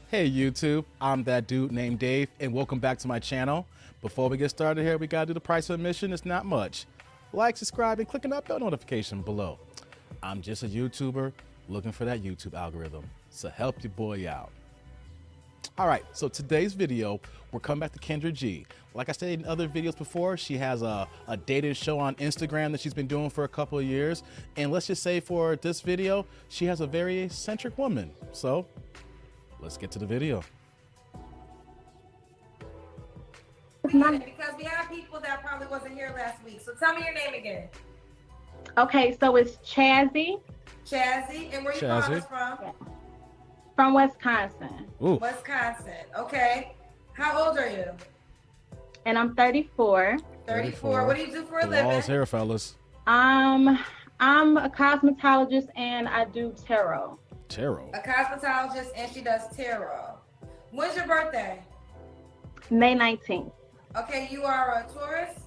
Hey YouTube, I'm that dude named Dave, and welcome back to my channel. Before we get started here, we gotta do the price of admission. It's not much. Like, subscribe, and click on that bell notification below. I'm just a YouTuber looking for that YouTube algorithm, so help your boy out. All right, so today's video, we're coming back to Kendra G. Like I said in other videos before, she has a dating show on Instagram that she's been doing for a couple of years. And let's just say for this video, she has a very eccentric woman. So let's get to the video. Because we have people that probably wasn't here last week. So tell me your name again. Okay, so it's Chazzy. Chazzy. And where you calling us from? Yeah. From Wisconsin. Ooh. Wisconsin. Okay. How old are you? And I'm 34. 34. What do you do for a living? Wall's hair, fellas. I'm a cosmetologist and I do tarot. Tarot. A cosmetologist and she does tarot. When's your birthday? May 19th. Okay, you are a tourist?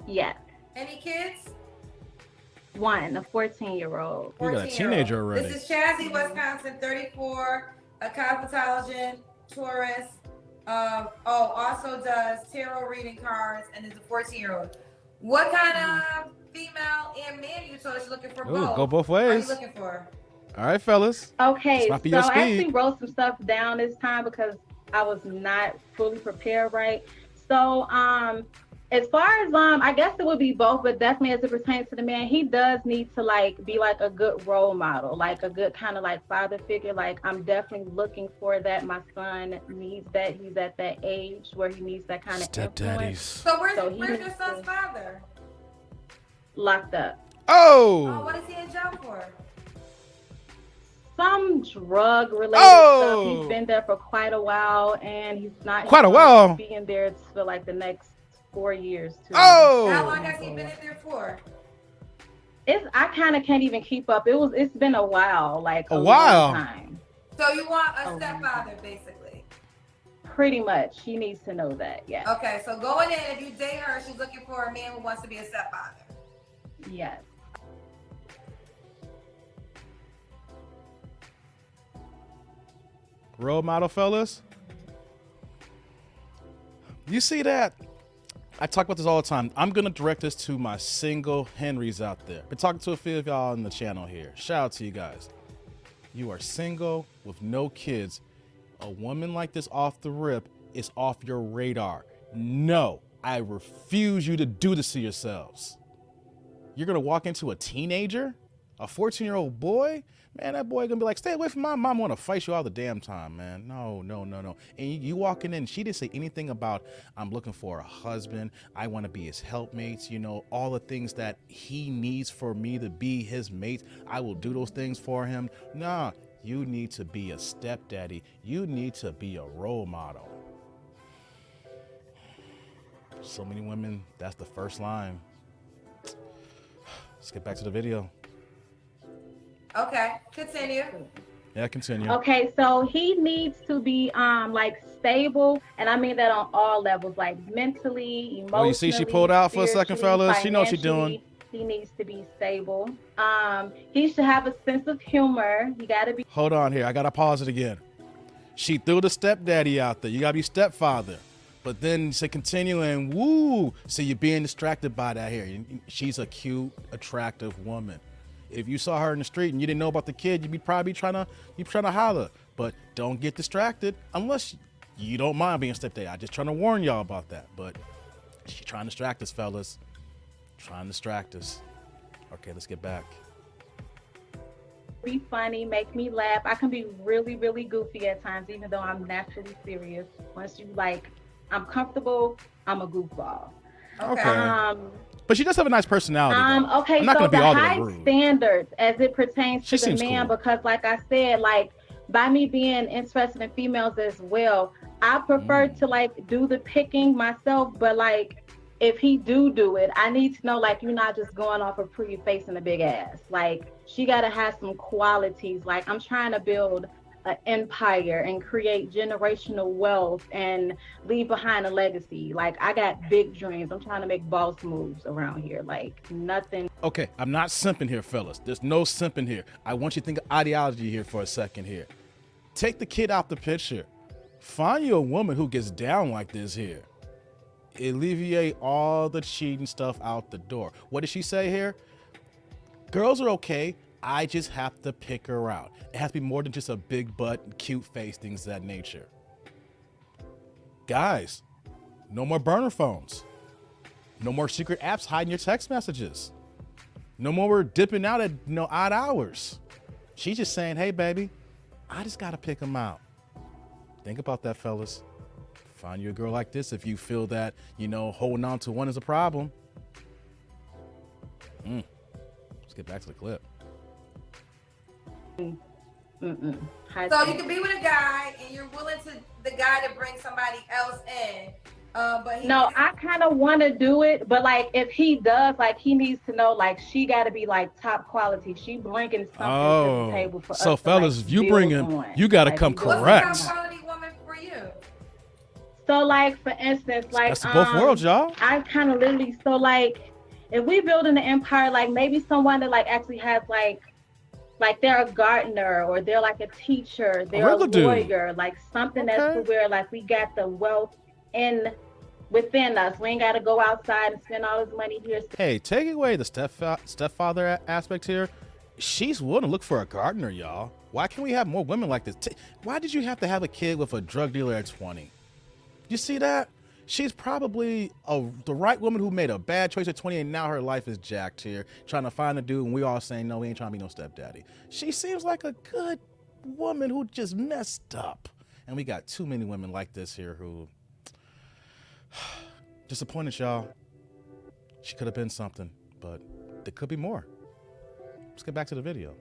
Yes. Any kids? One, a 14-year-old. You got a teenager already. This is Chazzy, Wisconsin, 34, a cosmetologist, tourist. Also does tarot reading cards and is a 14-year-old. What kind of female and man you told us you're looking for? Ooh, both? go both What are ways. you looking for? All right, fellas. Okay, This might be so your I speed. actually wrote some stuff down this time because I was not fully prepared, right? So as far as I guess it would be both, but definitely as it pertains to the man, he does need to be like a good role model, like a good kind of like father figure. Like I'm definitely looking for that. My son needs that. He's at that age where he needs that kind of influence. So where's your son's father? Locked up. Oh, what is he in jail for? Some drug related stuff. He's been there for quite a while, and he's not being there for like the next 4 years too. How long has he been in there for? I kind of can't even keep up. It's been a while, like a while. long time. So you want a stepfather, basically? Pretty much. She needs to know that. Yeah. Okay, so going in, if you date her, she's looking for a man who wants to be a stepfather. Yes. Role model, fellas. You see that? I talk about this all the time. I'm gonna direct this to my single Henrys out there. Been talking to a few of y'all on the channel here. Shout out to you guys. You are single with no kids. A woman like this off the rip is off your radar. No, I refuse you to do this to yourselves. You're gonna walk into a teenager, a 14-year-old boy. Man, that boy gonna be like, stay away from my mom. I want to fight you all the damn time, man. No. And you walking in, she didn't say anything about, I'm looking for a husband. I want to be his helpmates. You know, all the things that he needs for me to be his mate. I will do those things for him. Nah, you need to be a stepdaddy. You need to be a role model. So many women, that's the first line. Let's get back to the video. Okay, continue. Yeah, continue. Okay, so he needs to be like stable, and I mean that on all levels, like mentally, emotionally. Oh, you see, she pulled out for a second, fellas. She knows what she's doing. He needs to be stable. He should have a sense of humor. He got to be. Hold on here. I gotta pause it again. She threw the stepdaddy out there. You gotta be stepfather. But then say continue and woo. So you're being distracted by that here. She's a cute, attractive woman. If you saw her in the street and you didn't know about the kid, you'd be probably trying to holler. But don't get distracted unless you don't mind being stepdad. I'm just trying to warn y'all about that. But she's trying to distract us, fellas. Trying to distract us. Okay, let's get back. Be funny, make me laugh. I can be really, really goofy at times, even though I'm naturally serious. Once you I'm comfortable, I'm a goofball. Okay. But she does have a nice personality. Okay, I'm not so gonna be the all the way high rude. standards as it pertains to the man, cool. because like I said, by me being interested in females as well, I prefer to do the picking myself, but if he do it, I need to know you're not just going off a pretty face and a big ass. She gotta have some qualities. I'm trying to build an empire and create generational wealth and leave behind a legacy. I got big dreams. I'm trying to make boss moves around here. Nothing. Okay, I'm not simping here, fellas. There's no simping here. I want you to think of ideology here for a second here. Take the kid out the picture. Find you a woman who gets down like this here. Alleviate all the cheating stuff out the door. What did she say here? Girls are okay. I just have to pick her out. It has to be more than just a big butt, cute face, things of that nature. Guys, no more burner phones. No more secret apps hiding your text messages. No more dipping out at odd hours. She's just saying, hey, baby, I just got to pick them out. Think about that, fellas. Find you a girl like this if you feel that, holding on to one is a problem. Let's get back to the clip. So you can be with a guy and you're willing to the guy to bring somebody else in. But no, I kind of want to do it, but like if he does, like he needs to know, like she got to be like top quality. She bringing something to the table for us. So fellas, like, if you bring him, you got to come correct. What's a top quality woman for you? So like for instance, like that's both worlds, y'all. I kind of literally like if we building an empire, like maybe someone that like actually has like they're a gardener or they're like a teacher, they're a lawyer, like something that's to where like we got the wealth within us. We ain't got to go outside and spend all this money here. Hey, taking away the stepfather aspect here, she's willing to look for a gardener, y'all. Why can't we have more women like this? Why did you have to have a kid with a drug dealer at 20? You see that? She's probably the right woman who made a bad choice at 20, and now her life is jacked here, trying to find a dude, and we all saying, no, we ain't trying to be no stepdaddy. She seems like a good woman who just messed up. And we got too many women like this here who... disappointed, y'all. She could have been something, but there could be more. Let's get back to the video.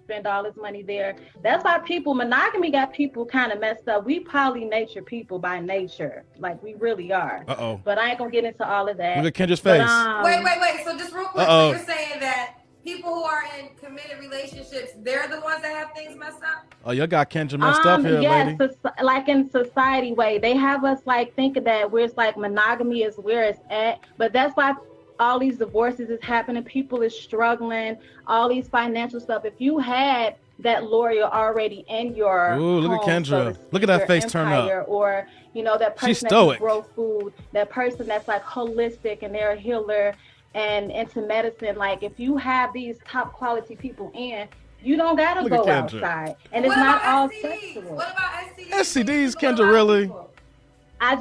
Spend all this money there. That's why monogamy got people kind of messed up. We poly nature people by nature. Like we really are. Uh-oh. But I ain't gonna get into all of that. Look at Kendra's face. Wait. So just real quick, so you're saying that people who are in committed relationships, they're the ones that have things messed up? Oh, you got Kendra messed up here, lady. Yes, like in society way. They have us like thinking that it's like monogamy is where it's at. But that's why all these divorces is happening. People is struggling, all these financial stuff. If you had that lawyer already in your look home, at Kendra. so Look at that face turn up. Or, that person that can grow food, that person that's like holistic and they're a healer and into medicine. Like if you have these top quality people in, you don't gotta go outside. And it's not all sexual. What about STDs? STDs, Kendra, really? I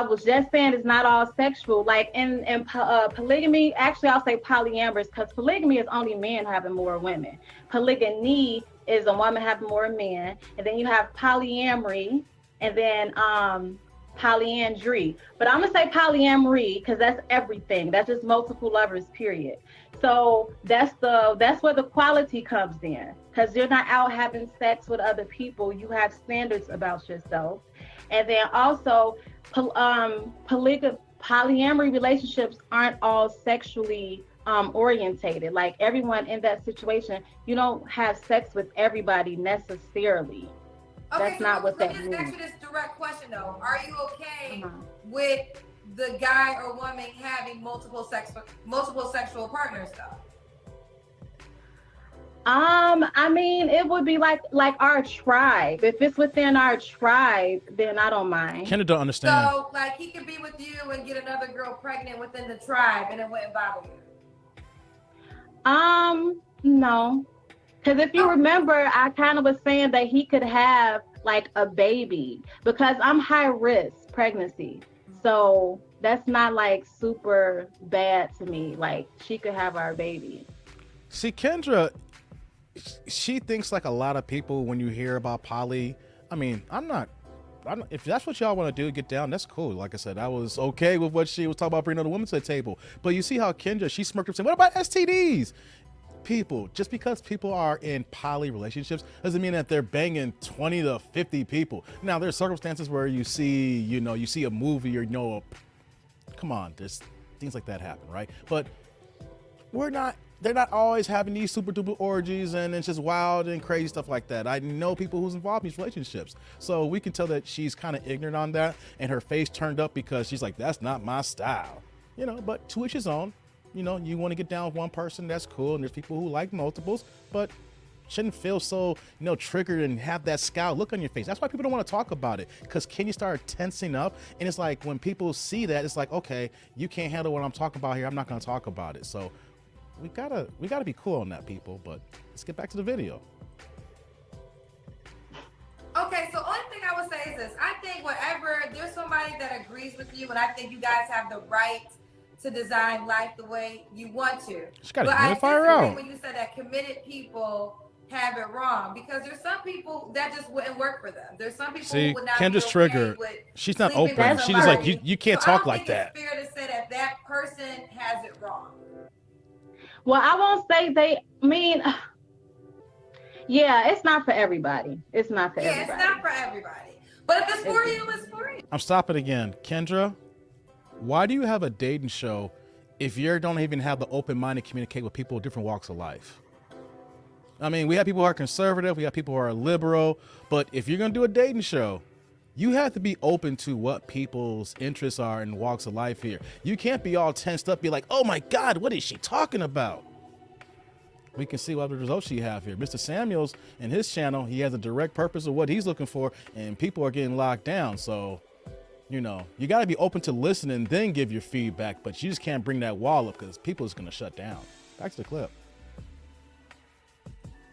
was just saying it's not all sexual. Like in polygamy, actually I'll say polyamorous, because polygamy is only men having more women. Polygyny is a woman having more men, and then you have polyamory, and then polyandry. But I'm gonna say polyamory because that's everything. That's just multiple lovers, period. So that's where the quality comes in, because you're not out having sex with other people. You have standards about yourself. And then also, polyamory relationships aren't all sexually orientated. Like everyone in that situation, you don't have sex with everybody necessarily. Okay, that's not what that means. Let me just ask you this direct question though. Are you okay with the guy or woman having multiple sexual partners though? I mean, it would be like our tribe. If it's within our tribe, then I don't mind. Kendra don't understand. So, like, he could be with you and get another girl pregnant within the tribe, and it wouldn't bother you. No, because if you remember, I kind of was saying that he could have like a baby because I'm high risk pregnancy, so that's not like super bad to me. Like she could have our baby. See, Kendra, she thinks like a lot of people when you hear about poly. I mean, I'm not, if that's what y'all want to do, get down, that's cool. Like I said, I was okay with what she was talking about, bringing other women to the table. But you see how Kendra, she smirked up saying, what about STDs? People, just because people are in poly relationships doesn't mean that they're banging 20 to 50 people. Now, there's circumstances where you see, you see a movie or, come on, there's things like that happen, right? But they're not always having these super duper orgies and it's just wild and crazy stuff like that. I know people who's involved in these relationships. So we can tell that she's kind of ignorant on that, and her face turned up because she's like, that's not my style, but to each his own. You want to get down with one person, that's cool. And there's people who like multiples, but shouldn't feel so, triggered and have that scowl look on your face. That's why people don't want to talk about it, because can you start tensing up? And it's like when people see that, it's like, okay, you can't handle what I'm talking about here. I'm not going to talk about it. So we gotta be cool on that, people. But let's get back to the video. Okay, so only thing I would say is this. I think whatever, there's somebody that agrees with you, and I think you guys have the right to design life the way you want to. Just gotta but I unify her disagree out. when you said that committed people have it wrong, because there's some people that just wouldn't work for them. There's some people See, who would not Kendra's be okay triggered. with She's not sleeping open. with She's just like, somebody. you can't So talk I don't like think that. it's fair to say that that person has it wrong. Well, I won't say yeah, it's not for everybody. It's not for everybody. It's not for everybody. But if it's for you, it's for you. I'm stopping again. Kendra, why do you have a dating show if you don't even have the open mind to communicate with people with different walks of life? I mean, we have people who are conservative, we have people who are liberal, but if you're going to do a dating show, you have to be open to what people's interests are and walks of life here. You can't be all tensed up, be like, oh my God, what is she talking about? We can see what the results you have here. Mr. Samuels and his channel, he has a direct purpose of what he's looking for, and people are getting locked down. So, you got to be open to listening, then give your feedback, but you just can't bring that wall up because people is going to shut down. Back to the clip.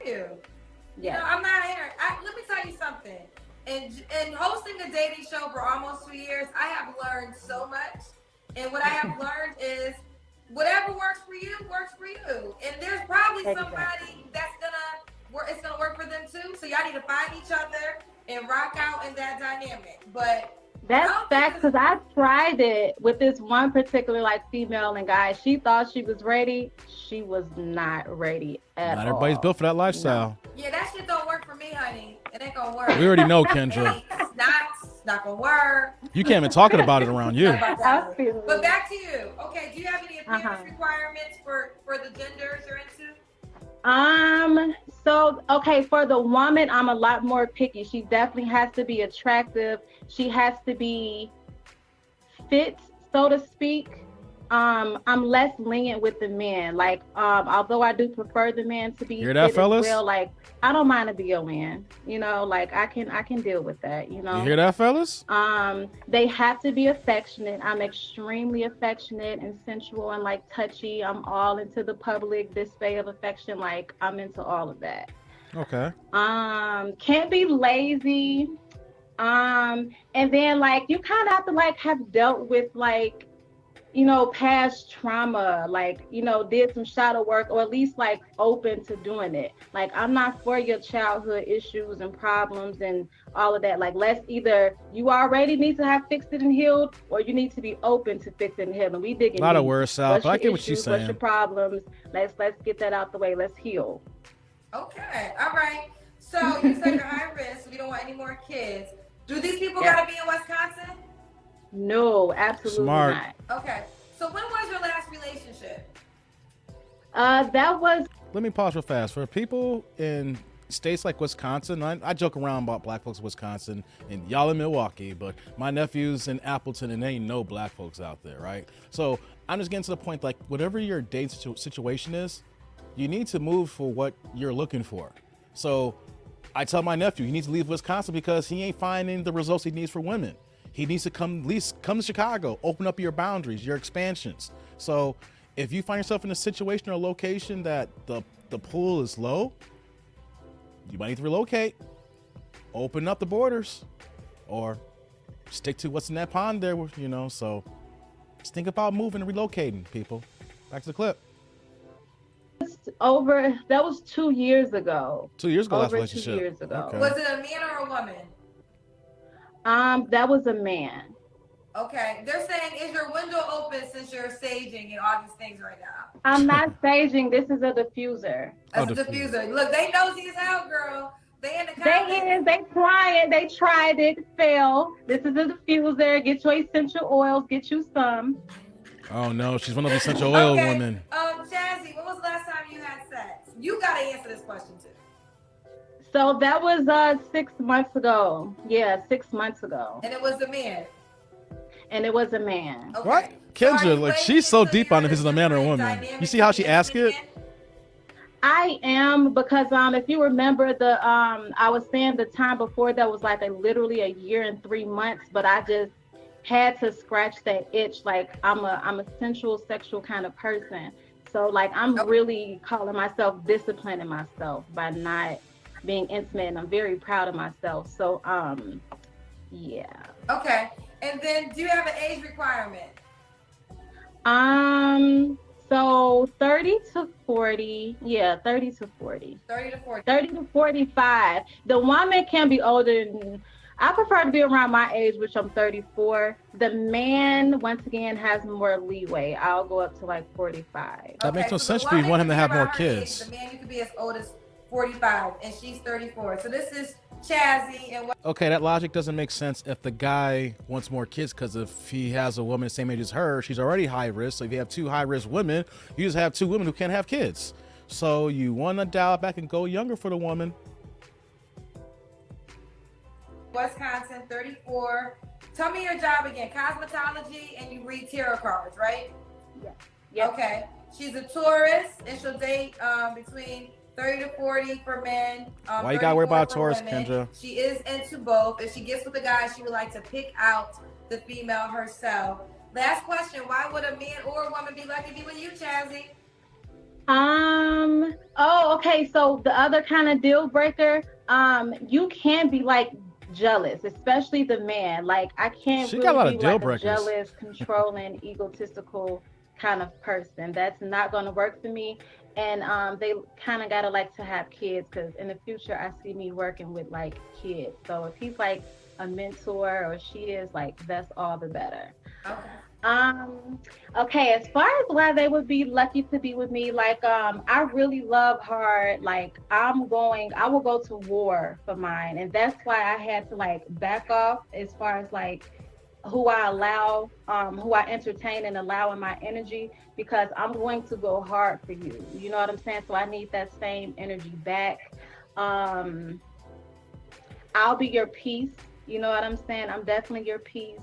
Yeah. I'm not here. Let me tell you something. In hosting a dating show for almost 2 years, I have learned so much. And what I have learned is whatever works for you, works for you. And there's probably somebody that's it's gonna work for them too. So y'all need to find each other and rock out in that dynamic. But that's facts, because I tried it with this one particular female and guy. She thought she was ready. She was not ready at all. Not everybody's built for that lifestyle. No. Yeah, that shit don't work for me, honey. It ain't gonna work. We already know, Kendra. It's not gonna work. You can't even talking about it around you. But back to you. Okay, do you have any appearance requirements for the genders you're into? So okay, for the woman, I'm a lot more picky. She definitely has to be attractive. She has to be fit, so to speak. I'm less lenient with the men. Although I do prefer the man to be Hear that, fit fellas? as well, I don't mind a BON. I can deal with that. You hear that, fellas? They have to be affectionate. I'm extremely affectionate and sensual and touchy. I'm all into the public display of affection. I'm into all of that. Okay. Can't be lazy. And then you kind of have to have dealt with past trauma, did some shadow work, or at least open to doing it. I'm not for your childhood issues and problems and all of that. Let's either you already need to have fixed it and healed, or you need to be open to fix it and heal. And we dig in. A lot of words, Sal, but I get what she's saying. What's your problems? Let's get that out the way. Let's heal. Okay, all right. So you said you're high risk, so you don't want any more kids. Do these people gotta be in Wisconsin? No, absolutely Smart. not. Okay. So when was your last relationship? That was. Let me pause real fast. For people in states like Wisconsin, I joke around about black folks in Wisconsin and y'all in Milwaukee, but my nephew's in Appleton and there ain't no black folks out there, right? So I'm just getting to the point, whatever your date situation is, you need to move for what you're looking for. So I tell my nephew he needs to leave Wisconsin because he ain't finding the results he needs for women. He needs to come to Chicago, open up your boundaries, your expansions. So if you find yourself in a situation or a location that the pool is low, you might need to relocate, open up the borders, or stick to what's in that pond there, so just think about moving and relocating, people. Back to the clip. That was 2 years ago. 2 years ago, last Over relationship. 2 years ago. Okay. Was it a man or a woman? That was a man. Okay. They're saying, is your window open since you're staging and all these things right now? I'm not staging. This is a diffuser. That's a diffuser. Look, they nosy as hell, girl. They in the comments. They trying. They tried it, failed. This is a diffuser. Get your essential oils. Get you some. Oh no, she's one of the essential oil women. Jazzy, when was the last time you had sex? You gotta answer this question too. So that was 6 months ago. Yeah, 6 months ago. And it was a man. And it was a man. Okay. What? So are Kendra, you she's so waiting deep on until if this is a you're man or a in woman. dynamic You see how she asked it? relationship? I am, because if you remember I was saying the time before that was like literally a year and 3 months, but I just had to scratch that itch. Like I'm a sensual sexual kind of person. So like I'm Okay. really calling myself disciplining myself by not being intimate, and I'm very proud of myself. So yeah. Okay. And then do you have an age requirement? Um so 30 to 40. Yeah, 30 to 40. 30 to 40. 30 to 45. The woman can be older than, I prefer to be around my age, which I'm 34. The man, once again, has more leeway. I'll go up to like 45. That makes Okay, no so the sense for you. You woman want can him to be have more around her age. The kids. man, you could be as old as 45, and she's 34. So this is Chazzy, and what? Okay, that logic doesn't make sense if the guy wants more kids, because if he has a woman the same age as her, she's already high risk. So if you have two high risk women, you just have two women who can't have kids. So you want to dial it back and go younger for the woman. Wisconsin, 34. Tell me your job again. Cosmetology, and you read tarot cards, right? Yeah. Yep. Okay. She's a Taurus, and she'll date between 30 to 40 for men. Why you gotta worry 34 about for Taurus, women. Kendra? She is into both. If she gets with a guy, she would like to pick out the female herself. Last question: why would a man or a woman be lucky to be with you, Chazzy? Oh, okay. So the other kind of deal breaker, you can be like jealous, especially the man. Like I can't She got a really lot be of deal like a breakers. jealous, controlling, egotistical kind of person. That's not going to work for me. And they kind of gotta like to have kids, because in the future I see me working with like kids. So if he's like a mentor, or she is, like, that's all the better. Okay. Um, okay, as far as why they would be lucky to be with me, like, I really love hard. Like, I will go to war for mine. And that's why I had to like back off as far as like who I entertain and allow in my energy, because I'm going to go hard for you. You know what I'm saying? So I need that same energy back. Um, I'll be your peace. You know what I'm saying? I'm definitely your peace.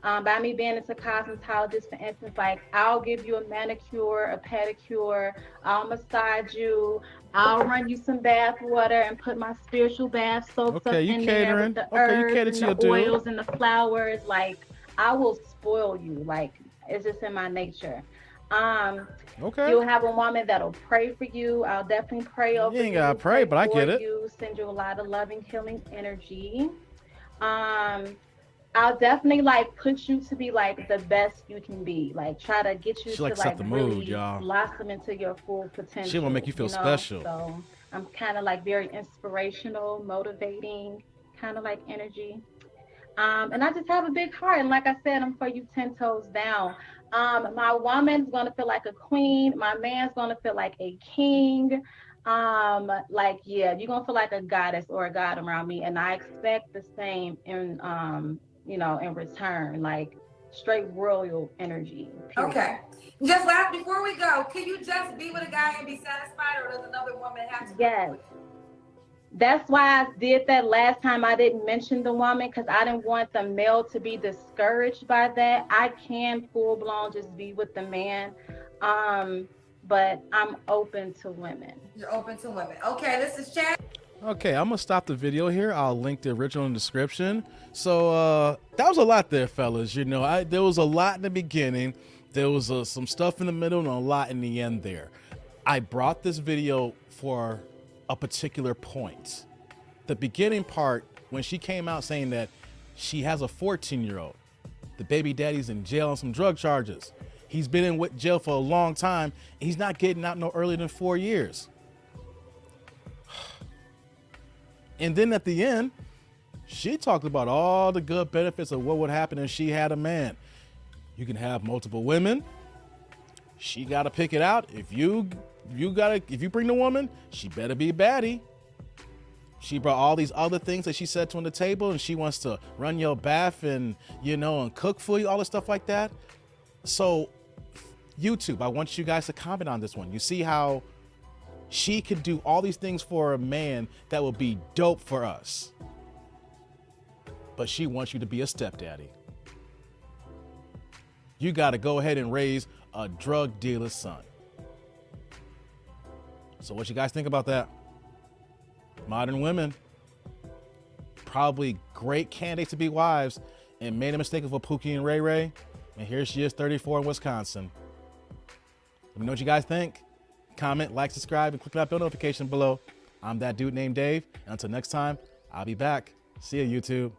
By me being into cosmetologist, for instance, like I'll give you a manicure, a pedicure, I'll massage you, I'll run you some bath water and put my spiritual bath soaks up Okay, you in there with catering. the Okay, you herbs cater and to your the dude. oils and the flowers. Like I will spoil you. Like it's just in my nature. Um, Okay. you'll have a woman that'll pray for you. I'll definitely pray You over ain't gotta you, pray, pray but I for get it. you, send you a lot of loving, healing energy. Um, I'll definitely like push you to be like the best you can be. Like try to get you She to like set like the mood, really y'all. blossom into your full She wanna make potential, you feel you know? special. So I'm kind of like very inspirational, motivating, kind of like energy. And I just have a big heart. And like I said, I'm for you 10 toes down. My woman's gonna feel like a queen. My man's gonna feel like a king. Like yeah, you're gonna feel like a goddess or a god around me. And I expect the same in in return, like straight royal energy, period. Okay. Just last before we go, can you just be with a guy and be satisfied, or does another woman have to come in Yes. with you? That's why I did that last time. I didn't mention the woman because I didn't want the male to be discouraged by that. I can full blown just be with the man. Um, but I'm open to women. You're open to women. Okay, this is Chad. Okay, I'm gonna stop the video here. I'll link the original in the description. So that was a lot there, fellas. You know, there was a lot in the beginning. There was some stuff in the middle and a lot in the end there. I brought this video for a particular point. The beginning part, when she came out saying that she has a 14-year-old, the baby daddy's in jail on some drug charges. He's been in jail for a long time, and he's not getting out no earlier than 4 years. And then at the end, she talked about all the good benefits of what would happen if she had a man. You can have multiple women. She got to pick it out. If you bring the woman, she better be a baddie. She brought all these other things that she said to on the table, and she wants to run your bath and and cook for you, all this stuff like that. So YouTube, I want you guys to comment on this one. You see how she could do all these things for a man that will be dope for us, but she wants you to be a stepdaddy. You got to go ahead and raise a drug dealer's son. So what you guys think about that? Modern women, probably great candidates to be wives, and made a mistake of a Pookie and Ray Ray, and here she is, 34 in Wisconsin. Let me know what you guys think. Comment, like, subscribe, and click that bell notification below. I'm that dude named Dave, and until next time, I'll be back. See ya, YouTube.